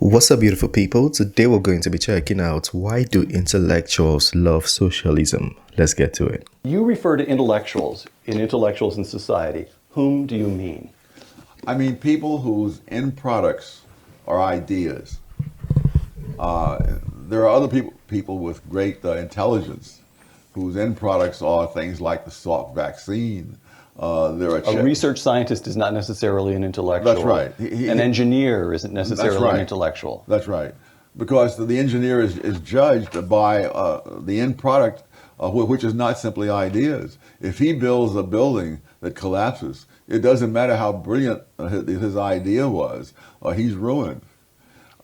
What's up, beautiful people? Today we're going to be checking out why do intellectuals love socialism? Let's get to it. You refer to intellectuals in society. Whom do you mean? I mean people whose end products are ideas. There are other people with great intelligence whose end products are things like the Salk vaccine. A research scientist is not necessarily an intellectual. That's right. An engineer isn't necessarily an intellectual. That's right. Because the engineer is judged by the end product, which is not simply ideas. If he builds a building that collapses, it doesn't matter how brilliant his idea was, he's ruined.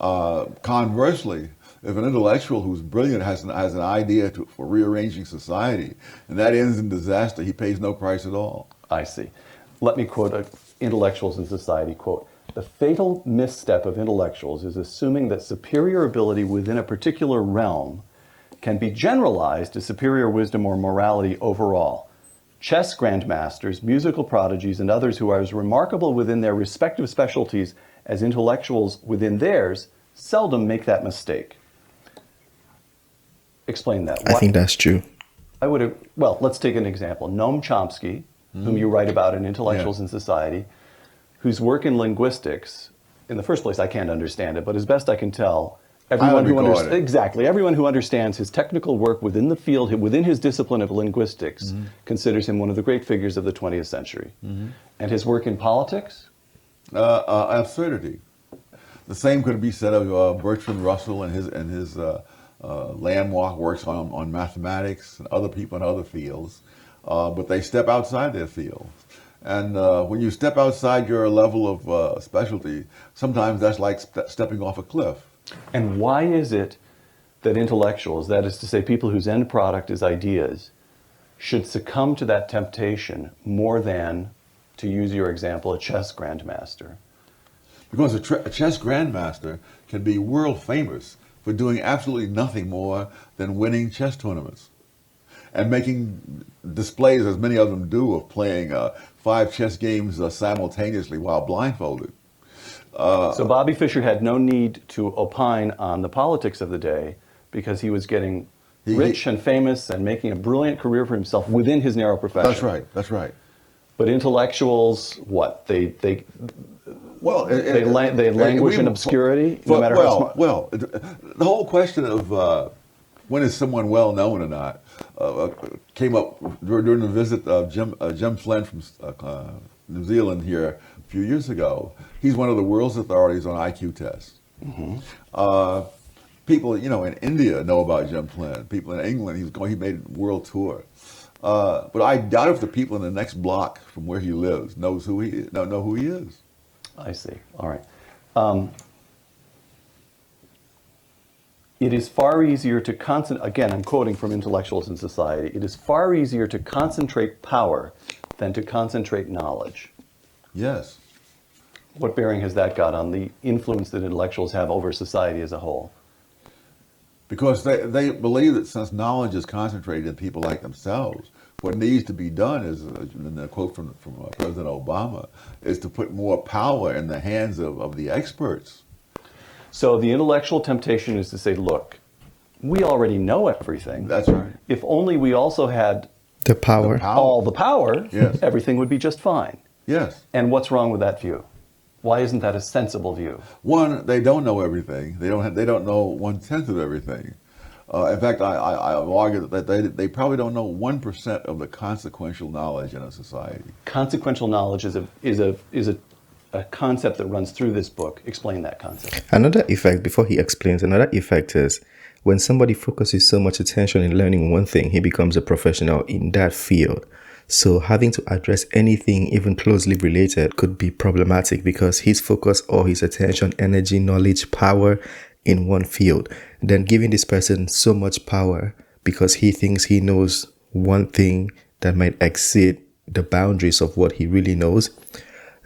Conversely, if an intellectual who's brilliant has an idea for rearranging society, and that ends in disaster, he pays no price at all. I see. Let me quote intellectuals in society, quote, "The fatal misstep of intellectuals is assuming that superior ability within a particular realm can be generalized to superior wisdom or morality overall. Chess grandmasters, musical prodigies, and others who are as remarkable within their respective specialties as intellectuals within theirs seldom make that mistake." Explain that. I think that's true. Well, let's take an example. Noam Chomsky, whom you write about in Intellectuals in Society, whose work in linguistics, in the first place, I can't understand it, but as best I can tell, everyone who understands his technical work within the field, within his discipline of linguistics, considers him one of the great figures of the 20th century. And his work in politics? Absurdity. The same could be said of Bertrand Russell and his landmark works on mathematics and other people in other fields, but they step outside their field. And when you step outside your level of specialty, sometimes that's like stepping off a cliff. And why is it that intellectuals, that is to say people whose end product is ideas, should succumb to that temptation more than, to use your example, a chess grandmaster? Because a chess grandmaster can be world famous for doing absolutely nothing more than winning chess tournaments and making displays, as many of them do, of playing 5 chess games simultaneously while blindfolded. So Bobby Fischer had no need to opine on the politics of the day because he was getting rich and famous and making a brilliant career for himself within his narrow profession. That's right. That's right. But intellectuals, what? They languish in obscurity, no matter how smart. Well, the whole question of when is someone well known or not came up during the visit of Jim Flynn from New Zealand here a few years ago. He's one of the world's authorities on IQ tests. People, in India know about Jim Flynn. People in England, he made a world tour. But I doubt if the people in the next block from where he lives know who he is. I see. All right. It is far easier to concentrate, again, I'm quoting from Intellectuals in Society, it is far easier to concentrate power than to concentrate knowledge. Yes. What bearing has that got on the influence that intellectuals have over society as a whole? Because they believe that since knowledge is concentrated in people like themselves, what needs to be done is, in a quote from President Obama, is to put more power in the hands of the experts. So the intellectual temptation is to say, look, we already know everything. That's right. If only we also had The power. all the power, Yes. everything would be just fine. Yes. And what's wrong with that view? Why isn't that a sensible view? One, they don't know everything. They don't know 1/10 of everything. In fact, I've argued that they probably don't know 1% of the consequential knowledge in a society. Consequential knowledge is a concept that runs through this book. Explain that concept. Another effect, before he explains, another effect is when somebody focuses so much attention in learning one thing, he becomes a professional in that field. So having to address anything even closely related could be problematic because he's focused all his attention, energy, knowledge, power in one field. Then giving this person so much power because he thinks he knows one thing that might exceed the boundaries of what he really knows,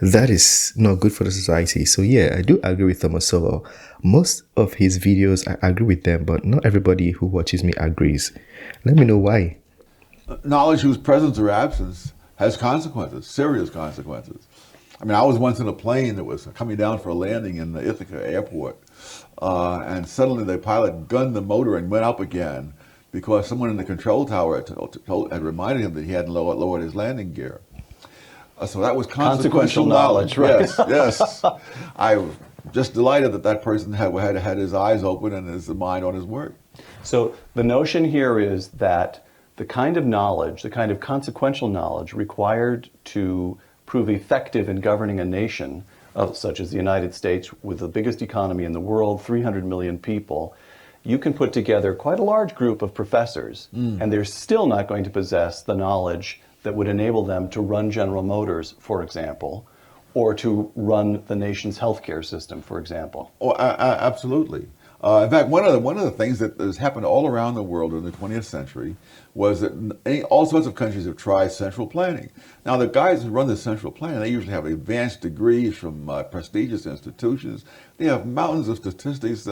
that is not good for the society. So yeah, I do agree with Thomas Sowell. Most of his videos, I agree with them, but not everybody who watches me agrees. Let me know why. Knowledge whose presence or absence has consequences, serious consequences. I mean, I was once in a plane that was coming down for a landing in the Ithaca airport, and suddenly the pilot gunned the motor and went up again because someone in the control tower had reminded him that he hadn't lowered his landing gear. So that was consequential knowledge. right? Yes, yes. I'm just delighted that that person had his eyes open and his mind on his work. So the notion here is that the kind of knowledge, the kind of consequential knowledge required to prove effective in governing a nation, such as the United States, with the biggest economy in the world, 300 million people, you can put together quite a large group of professors, and they're still not going to possess the knowledge that would enable them to run General Motors, for example, or to run the nation's healthcare system, for example. Oh, absolutely. In fact, one of the things that has happened all around the world in the 20th century was that all sorts of countries have tried central planning. Now, the guys who run the central planning, they usually have advanced degrees from prestigious institutions. They have mountains of statistics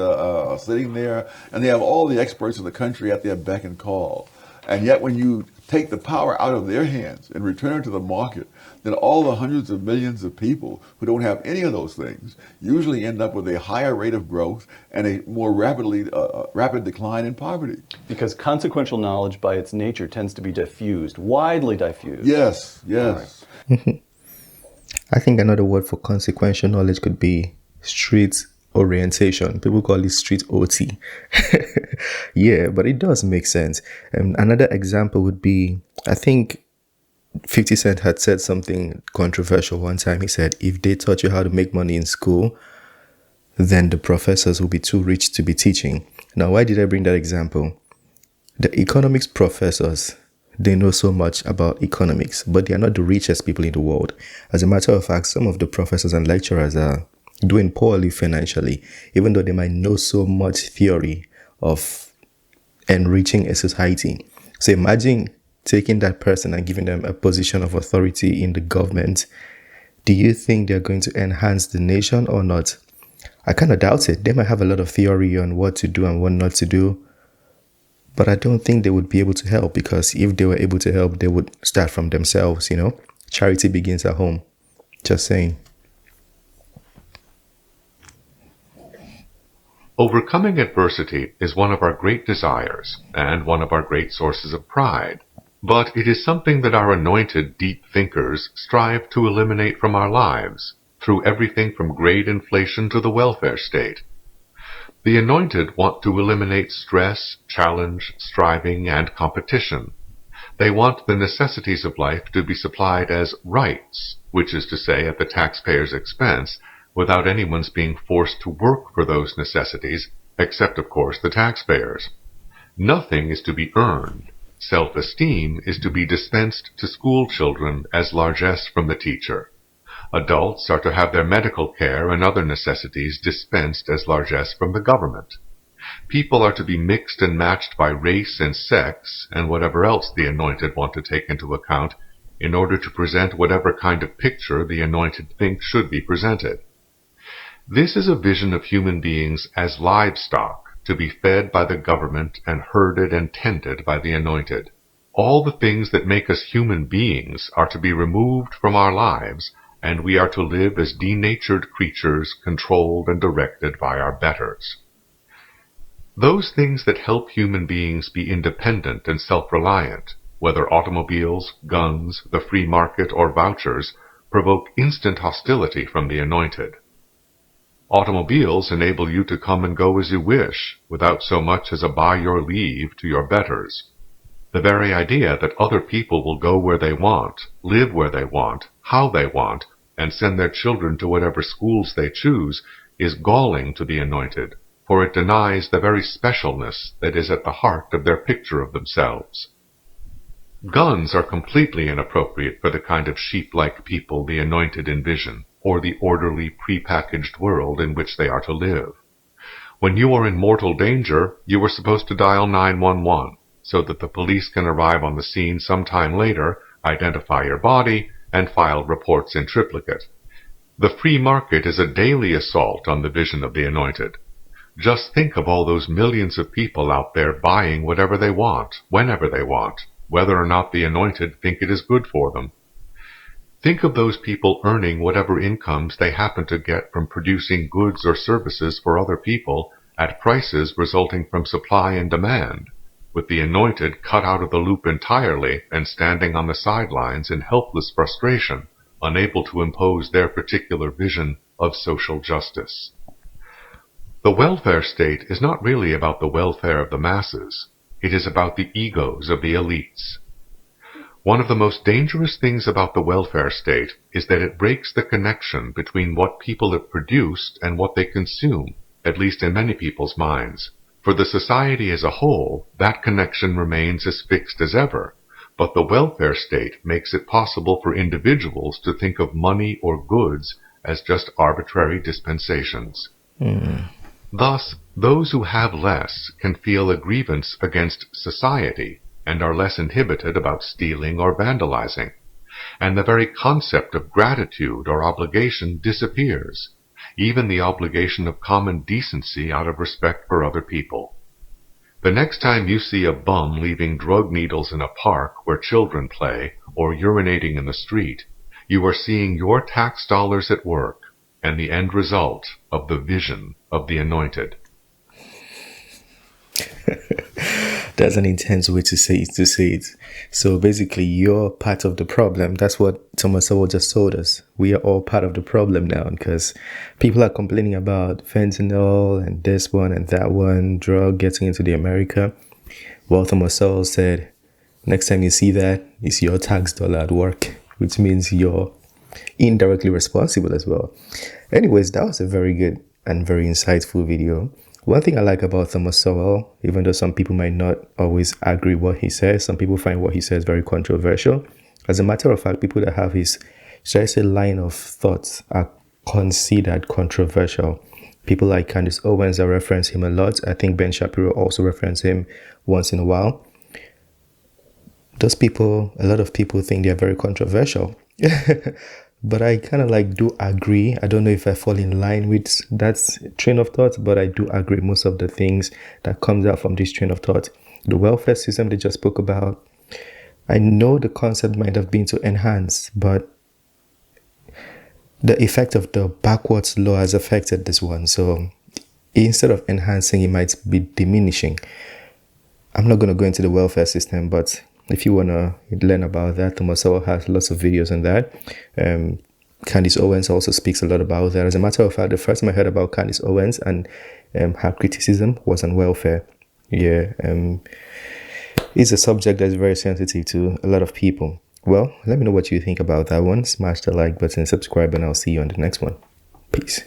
sitting there, and they have all the experts in the country at their beck and call. And yet, when you take the power out of their hands and return it to the market, then all the hundreds of millions of people who don't have any of those things usually end up with a higher rate of growth and a more rapid decline in poverty. Because consequential knowledge by its nature tends to be diffused, widely diffused. Yes, yes. I think another word for consequential knowledge could be street orientation. People call it street OT. Yeah, but it does make sense. Another example would be, I think 50 Cent had said something controversial one time. He said, if they taught you how to make money in school, then the professors will be too rich to be teaching. Now, why did I bring that example? The economics professors, they know so much about economics, but they are not the richest people in the world. As a matter of fact, some of the professors and lecturers are doing poorly financially, even though they might know so much theory of enriching a society. So imagine taking that person and giving them a position of authority in the government. Do you think they're going to enhance the nation or not? I kind of doubt it. They might have a lot of theory on what to do and what not to do, but I don't think they would be able to help, because if they were able to help, they would start from themselves, Charity begins at home. Just saying. Overcoming adversity is one of our great desires and one of our great sources of pride, but it is something that our anointed deep thinkers strive to eliminate from our lives through everything from grade inflation to the welfare state. The anointed want to eliminate stress, challenge, striving, and competition. They want the necessities of life to be supplied as rights, which is to say at the taxpayer's expense, without anyone's being forced to work for those necessities, except, of course, the taxpayers. Nothing is to be earned. Self-esteem is to be dispensed to school children as largesse from the teacher. Adults are to have their medical care and other necessities dispensed as largesse from the government. People are to be mixed and matched by race and sex and whatever else the anointed want to take into account in order to present whatever kind of picture the anointed think should be presented. This is a vision of human beings as livestock, to be fed by the government and herded and tended by the anointed. All the things that make us human beings are to be removed from our lives, and we are to live as denatured creatures controlled and directed by our betters. Those things that help human beings be independent and self-reliant, whether automobiles, guns, the free market, or vouchers, provoke instant hostility from the anointed. Automobiles enable you to come and go as you wish, without so much as a by your leave to your betters. The very idea that other people will go where they want, live where they want, how they want, and send their children to whatever schools they choose is galling to the anointed, for it denies the very specialness that is at the heart of their picture of themselves. Guns are completely inappropriate for the kind of sheep-like people the anointed envision, or the orderly, prepackaged world in which they are to live. When you are in mortal danger, you are supposed to dial 911, so that the police can arrive on the scene sometime later, identify your body, and file reports in triplicate. The free market is a daily assault on the vision of the anointed. Just think of all those millions of people out there buying whatever they want, whenever they want, whether or not the anointed think it is good for them. Think of those people earning whatever incomes they happen to get from producing goods or services for other people at prices resulting from supply and demand, with the anointed cut out of the loop entirely and standing on the sidelines in helpless frustration, unable to impose their particular vision of social justice. The welfare state is not really about the welfare of the masses. It is about the egos of the elites. One of the most dangerous things about the welfare state is that it breaks the connection between what people have produced and what they consume, at least in many people's minds. For the society as a whole, that connection remains as fixed as ever, but the welfare state makes it possible for individuals to think of money or goods as just arbitrary dispensations. Thus, those who have less can feel a grievance against society and are less inhibited about stealing or vandalizing, and the very concept of gratitude or obligation disappears, even the obligation of common decency out of respect for other people. The next time you see a bum leaving drug needles in a park where children play or urinating in the street, you are seeing your tax dollars at work and the end result of the vision of the anointed. That's an intense way to say it. So basically, you're part of the problem. That's what Thomas Sowell just told us. We are all part of the problem now because people are complaining about fentanyl and this one and that one drug getting into the America. Well, Thomas Sowell said, next time you see that, it's your tax dollar at work, which means you're indirectly responsible as well. Anyways, that was a very good and very insightful video. One thing I like about Thomas Sowell, even though some people might not always agree what he says, some people find what he says very controversial. As a matter of fact, people that have his, should I say, line of thoughts are considered controversial. People like Candace Owens, I reference him a lot. I think Ben Shapiro also references him once in a while. Those people, a lot of people think they're very controversial. But I kind of do agree. I don't know if I fall in line with that train of thought, but I do agree most of the things that comes out from this train of thought. The welfare system they just spoke about, I know the concept might have been to enhance, but the effect of the backwards law has affected this one. So instead of enhancing, it might be diminishing. I'm not going to go into the welfare system, but if you want to learn about that, Thomas Sowell has lots of videos on that. Candace Owens also speaks a lot about that. As a matter of fact, the first time I heard about Candace Owens and her criticism was on welfare. Yeah, it's a subject that's very sensitive to a lot of people. Well, let me know what you think about that one. Smash the like button, subscribe, and I'll see you on the next one. Peace.